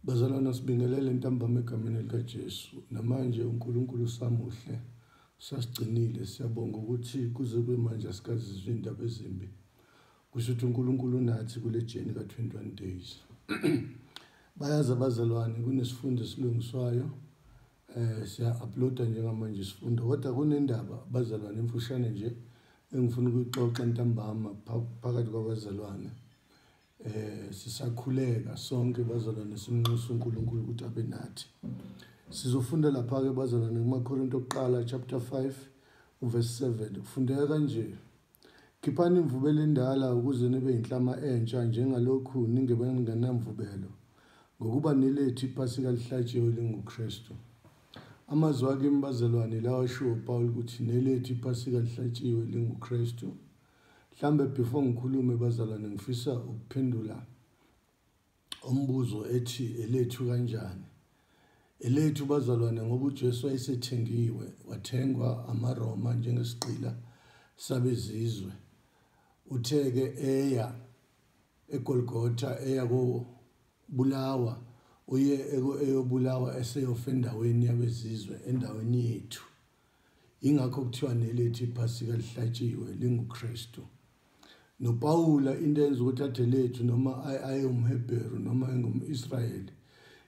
Bazalwane sibingelele intambama egameni likaJesu. Namanje uNkulunkulu samuhle sasigcinile, siyabonga ukuthi kuze kube manje asikazizwe indaba ezimbi. Kusho ukuthi uNkulunkulu nathi kule journey ka-21 days. Bayazi abazalwane kunesifundo esilungiswayo, siya-uploada njengamanje isifundo, kodwa kunendaba abazalwane emfushane nje engifuna ukuyixoxa ntambama phakathi kwabazalwane. Sisakhuleka sonke bazalwane simnxusa uNkulunkulu ukuthi abe nathi. Sizofunda lapha ke bazalwane kumaKorinto okuqala chapter 5 verse 7. Kufundeka kanje: khiphani imvubelo endala ukuze nibe inhlama entsha njengalokhu ningenamvubelo, ngokuba nilethe iPhasika lihlatshiwe linguKristu. Amazwi akhe bazalwane lawa ashiwo uPaul ukuthi nilethe iPhasika lihlatshiwe linguKristu. Mhlambe before ngikhulume bazalwane ngifisa ukuphendula umbuzo ethi elethu kanjani. Elethu bazalwane ngoba uJesu wayesethengiwe, wathengwa amaRoma njengesiqila sabezizwe. Utheke eya eGolgotha, eya kobulawa, uye eyobulawa eseyofa endaweni yabezizwe, endaweni yethu. Ingakho kuthiwa nelethu iPhasika lihlatshiwe linguKristu. NoPawula into yenza ukuthi athe lethu noma aye umHebheru noma engumIsrayeli.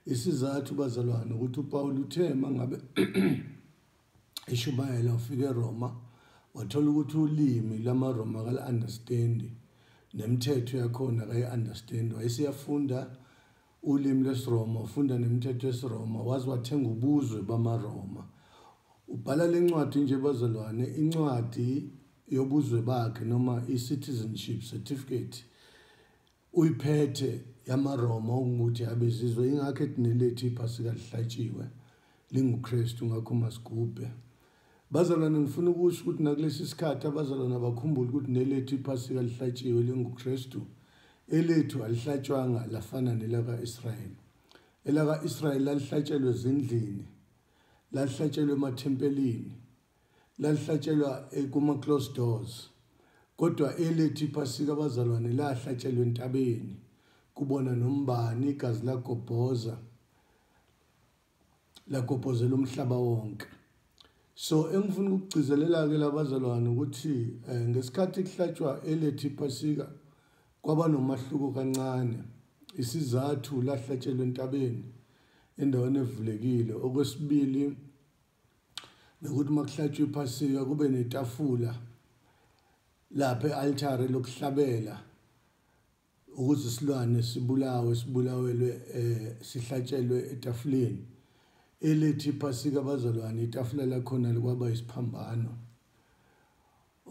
Isizathu bazalwane ukuthi uPawula uthe mangabe eshumayela ufike eRoma, wathola ukuthi ulimi lamaRoma akali-understand, nemithetho yakhona akayi-understand. Wayesiyafunda ulimi lwesiRoma, ufunda nemithetho yesiRoma, waze wathenga ubuzwe bamaRoma. Ubhala lencwadi nje bazalwane, incwadi yobuzwe bakhe noma i-citizenship certificate uyiphethe yamaRoma ukuthi abezizwe. Ingakho ethi nilethe iPhasika lihlatshiwe linguKristu, ngakho masigubhe. Bazalwane ngifuna ukusho ukuthi nakulesi sikhathi abazalwane abakhumbule ukuthi nelethu iPhasika lihlatshiwe linguKristu. Elethu alihlatshwanga lafana nelaka-Israyeli. Elaka-Israyeli lalihlatshelwe ezindlini, lalihlatshelwe emathempelini, lalihlatshelwa kuma-closed doors. Kodwa elethu iPhasika abazalwane lahlatshelwe entabeni, kubona nombani, igazi lagobhozela umhlaba wonke. So engifuna ukugcizelela-ke labazalwane ukuthi ngesikhathi kuhlatshwa elethu iPhasika kwaba nomahluko kancane. Isizathu lahlatshelwe entabeni, endaweni evulekile. Okwesibili, nokuthi makuhlatshwa iPhasika kube netafula lapha e-altare lokuhlabela ukuze isilwane sibulawelwe sihlatshelwe etafuleni. Elethu iPhasika abazalwane itafula lakhona likwaba isiphambano.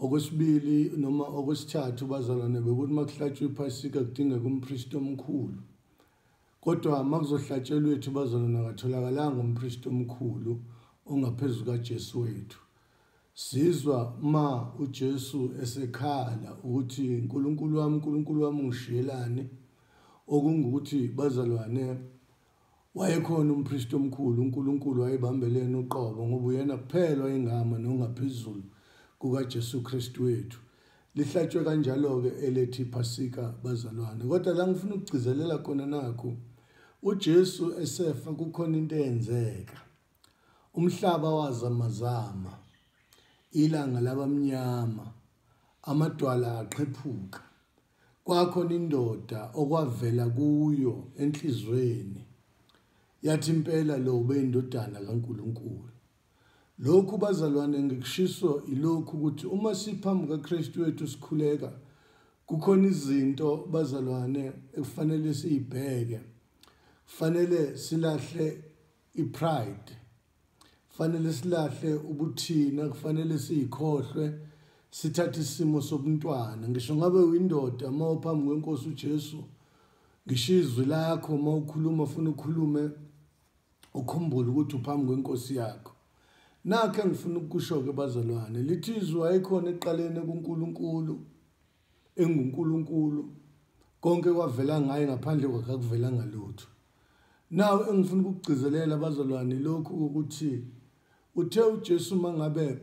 Okwesibili noma okwesithathu bazalwane bekuthi makuhlatshwa iPhasika kudingeka umpristi omkhulu. Kodwa makuzohlatshelwa wethu bazalwane akatholakalanga umpristi omkhulu ongaphezulu kaJesu wethu. Sizwa ma uJesu esekhala ukuthi uNkulunkulu wami ungishiyelani, okungukuthi bazalwane wayekhona umpristi omkhulu, uNkulunkulu wayebambelene uqobo ngoba uyena kuphela wayengama nongaphezulu kukaJesu Kristu wethu. Lihlatshwe kanjalo-ke elethu iPhasika bazalwane. Kodwa la ngifuna ukugcizelela khona nakho, uJesu esefa kukhona into eyenzeka. Umhlaba wazamazama, ilanga labamnyama, amadwala aqhephuka. Kwakhona indoda okwavela kuyo enhlizweni yathi impela lo ubeyindodana kaNkulunkulu. Lokhu bazalwane ngikushiso ilokhu ukuthi uma siphambi kaKristu wethu sikhuleka, kukhona izinto bazalwane ekufanele siyibheke. Kufanele silahle ipride, kufanele silahle ubuthina, kufanele siyikhohlwe, sithathe isimo sobuntwana. Ngisho ngabe uyindoda ma uphambi kweNkosi uJesu, ngisho izwi lakho ma ukhuluma ufuna ukhulume ukhumbule ukuthi uphambi kweNkosi yakho. Nakho ngifuna ukusho-ke bazalwane, lithi izwi wayekhona ekuqaleni kuNkulunkulu, enguNkulunkulu, konke kwavela ngaye, ngaphandle kwakhe akuvelanga lutho. Nawe engifuna ukugcizelela bazalwane lokhu ukuthi uthe uJesu mangabe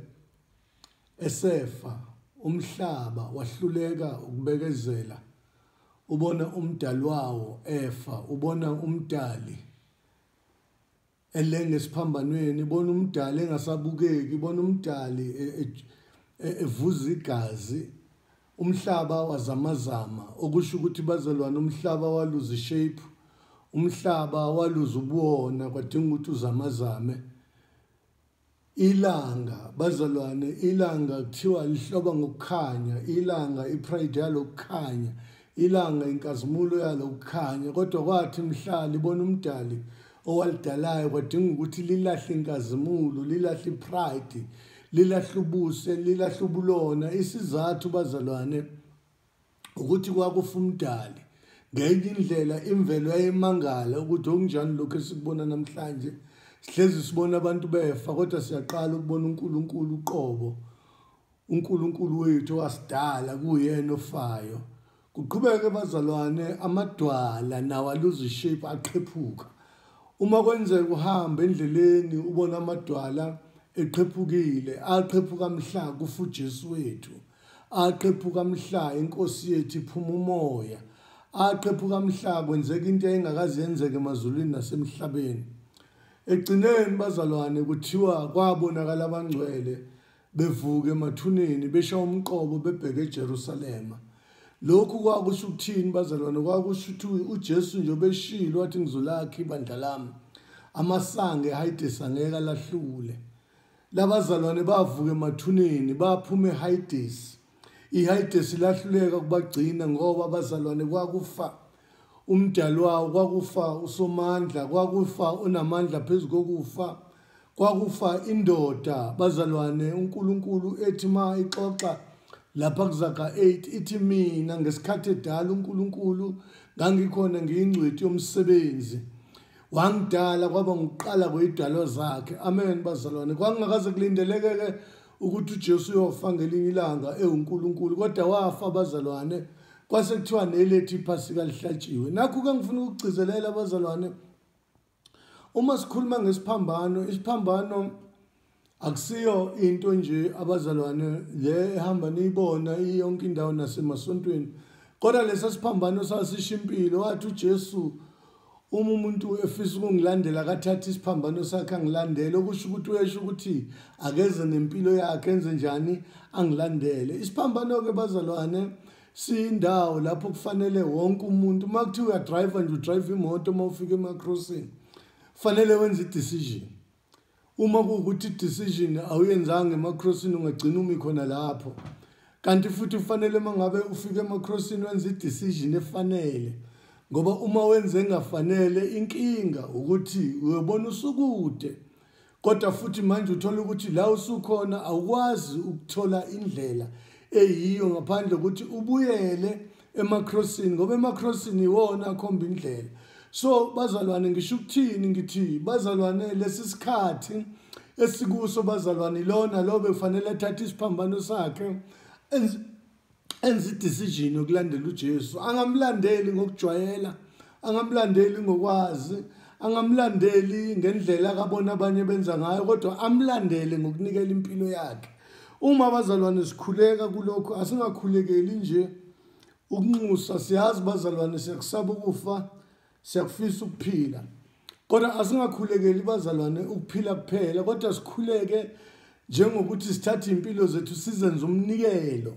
esefa, umhlaba wahluleka ukubekezela, ubona umdali wawo efa, ubona umdali elenge siphambanweni, ibona umdali engasabukeki, ibona umdali evuza igazi, umhlaba wazamazama, okusho ukuthi bazalwane umhlaba waluza ishape, umhlaba waluza ubuwona, kwadinga ukuthi uzamazame. Ilanga bazalwane, ilanga kuthiwa lihloba ngokukhanya, ilanga ipride yalo kukhanya, ilanga inkazimulo yalo kukhanya, kodwa kwathi mhla libona umdali owalidalayo kwadinga ukuthi lilahle inkazimulo, lilahle ipride, lilahle ubuse, lilahle ubulona. Isizathu bazalwane ukuthi kwakufa umdali. Ngenye indlela imvelo yayimangala ukuthi okunjani lokho esikubona namhlanje. Sihlezi sibona abantu befa, kodwa siyaqala ukubona uNkulunkulu uqobo, uNkulunkulu wethu wasidala kuyena ofayo. Kuqhubeke bazalwane, amadwala nawo aluza ishape, aqhephuka. Uma kwenzeka uhamba endleleni ubona amadwala eqhephukile, aqhephuka mhla kufa uJesu wethu, aqhephuka mhla inkosi yethu iphuma umoya, aqhephuka mhla kwenzeka into engakaze yenzeke emazulwini nasemhlabeni. Egcineni bazalwane kuthiwa kwabonakala abangcwele bevuka emathuneni besha umqobo bebheke eJerusalema. Lokhu kwakusho ukuthini bazalwane? Kwakusho ukuthi uJesu nje obeshilo wathi ngizolakha ibandla lami, amasango eHades angeke alahlule. Labazalwane bavuka emathuneni baphuma eHades. iHades lahluleka kubagcina ngoba abazalwane kwakufa umdali wawo, kwakufa uSomandla, kwakufa unamandla phezu kokufa, kwakufa indoda. Bazalwane, uNkulunkulu ethi ma ixoxa lapha kuZaga 8 ithi mina ngesikhathi edala uNkulunkulu ngangikhona ngiyingcwethi yomsebenzi, wangidala kwaba ngukuqala kweyidalo zakhe. Amen bazalwane. Kwangakaze kulindeleke ukuthi uJesu uyofa ngelinye ilanga uNkulunkulu, kodwa wafa bazalwane, kwase kuthiwa nelethi iphasika lihlatshiwe. Nakho ke ngifuna ukugcizelela bazalwane, uma sikhuluma ngesiphambano, isiphambano akusiyo into nje abazalwane le ehamba niyibona yonke indawo nasemasontweni, kodwa lesa siphambano sasisho impilo. Wathi uJesu uma umuntu efisa ukungilandela akathatha isiphambano sakhe angilandele, okusho ukuthi uyesho ukuthi akeze nempilo yakhe enze njani, angilandele. Isiphambano-ke bazalwane siyindawo lapho kufanele wonke umuntu, uma kuthiwa uyadrive nje udrive imoto, uma ufika emakrosini kufanele wenze i-decision. Uma kuwukuthi i-decision awuyenzanga emakrosini ungagcina umi khona lapho. Kanti futhi kufanele uma ngabe ufika emakrosini wenze i-decision efanele, ngoba uma wenze engafanele inkinga ukuthi uyobona usukude, kodwa futhi manje uthola ukuthi la usukhona awukwazi ukuthola indlela eyiyo ngaphandle ukuthi ubuyele emakrosini, ngoba emakrosini iwona akhomba indlela. So bazalwane, ngisho ukuthini? Ngithi bazalwane, lesi sikhathi esikuso bazalwane ilona lo befanele athathe isiphambano sakhe enze i-decision yokulandela uJesu. Angamlandeli ngokujwayela, angamlandeli ngokwazi, angamlandeli ngendlela akabona abanye benza ngayo, kodwa amlandele ngokunikela impilo yakhe. Uma bazalwane sikhuleka kulokho, asingakhulekeli nje ukunxusa. Siyazi bazalwane siyakusaba ukufa, siyakufisa ukuphila, kodwa asingakhulekeli bazalwane ukuphila kuphela, kodwa sikhuleke njengokuthi sithathe impilo zethu sizenze umnikelo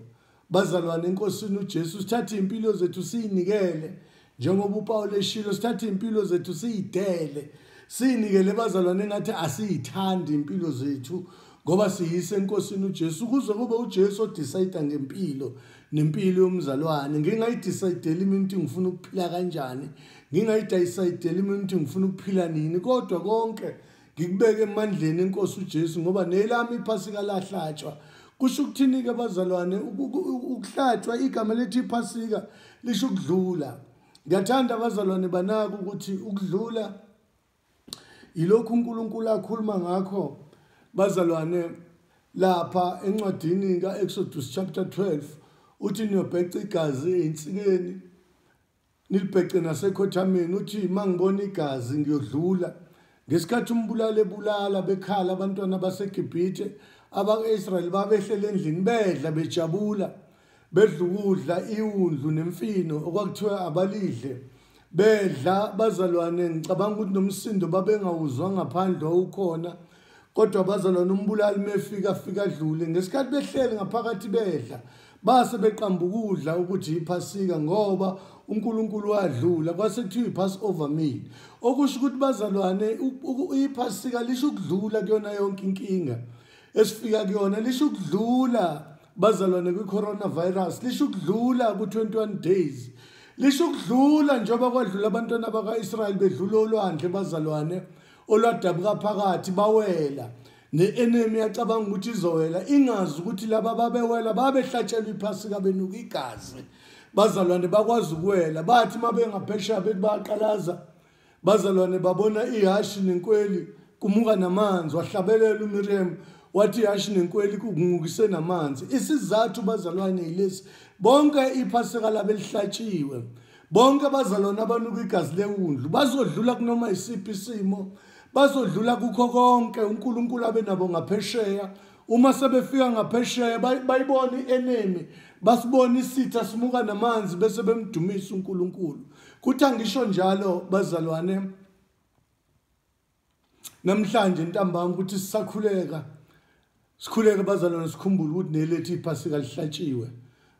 bazalwane enkosini uJesu. Sithathe impilo zethu siyinikele njengoba uPaul eshilo, sithathe impilo zethu siyidele, siyinikele bazalwane ngathi asiyithandi impilo zethu ngoba siyise enkosini uJesu, kuze kube uJesu odecide ngempilo nempilo yomzalwane. Ngingayidecide mina ukuthi ngifuna ukuphila kanjani, ngingayidecide mina ukuthi ngifuna ukuphila nini, kodwa konke ngikubeke emandleni enkosi uJesu, ngoba nelami iphasika lahlatshwa. Kusho ukuthini-ke bazalwane? Ukuhlatshwa, igama lethi iphasika lisho ukudlula. Ngiyathanda bazalwane banaka ukuthi ukudlula ilokhu uNkulunkulu akhuluma ngakho bazalwane lapha encwadini ka-Exodus chapter 12, uthi niyobheca igazi ey'nsikeni nilibhece nasekhothameni. Uthi mangibona igazi ngiyodlula. Ngesikhathi umbulali ebulala bekhala abantwana baseGibhithe, abaka-Israyeli babehlele endlini bedla bejabula, bedla ukudla iwundlu nemfino okwakuthiwa abalidle. bedla bazalwane ngicabanga ukuthi nomsindo babengawuzwa ngaphandle ukhona kodwa bazalwane umbulali mefika adlule ngesikhathi behleli ngaphakathi bedla base beqamba ukudla ukuthi iphasika ngoba uNkulunkulu wadlula kwase kuthiwa iPassover meal okusho ukuthi bazalwane iphasika lisho ukudlula kuyona yonke inkinga esifika kuyona lisho ukudlula bazalwane kwi-coronavirus lisho ukudlula ku-21 days lisho ukudlula njengoba kwadlula abantwana baka-Israyeli bedlula olwandle bazalwane olwadabuka phakathi bawela ne-enemy yacabanga ukuthi izowela ingazi ukuthi laba babewela babehlatshelwa iphasika benuka igazi bazalwane bakwazi ukuwela bathi mabengaphesheya bethi bayaqalaza bazalwane babona ihashi nenkweli kumuka namanzi wahlabelela uMiriam wathi ihashi nenkweli kungukise namanzi isizathu bazalwane yilesi bonke iphasika labelihlatshiwe bonke bazalwane abanuka igazi lewundlu bazodlula kunoma isiphi isimo bazodlula kukho konke uNkulunkulu abenabo ngaphesheya uma sebefika ngaphesheya bayibona ienemy basibona isitha simuka namanzi bese bemdumisa uNkulunkulu kuthi angisho njalo bazalwane namhlanje ntambama ukuthi sikhuleka bazalwane sikhumbule ukuthi nelethi iphasika lihlatshiwe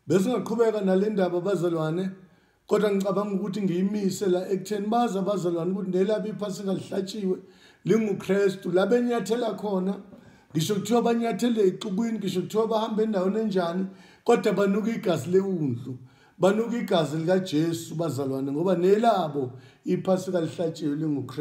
bese ngaqhubeka nalendaba bazalwane kodwa ngicabanga ukuthi ngiyimise la ekutheni baza bazalwane ukuthi nelabo iphasika lihlatshiwe linguKristu labenyathela khona ngisho kuthiwa banyathele exubwini ngisho kuthiwa bahamba endaweni enjani kodwa banuka igazi lewundlu banuka igazi likaJesu bazalwane ngoba nelabo iphasika lihlatshiwe linguKristu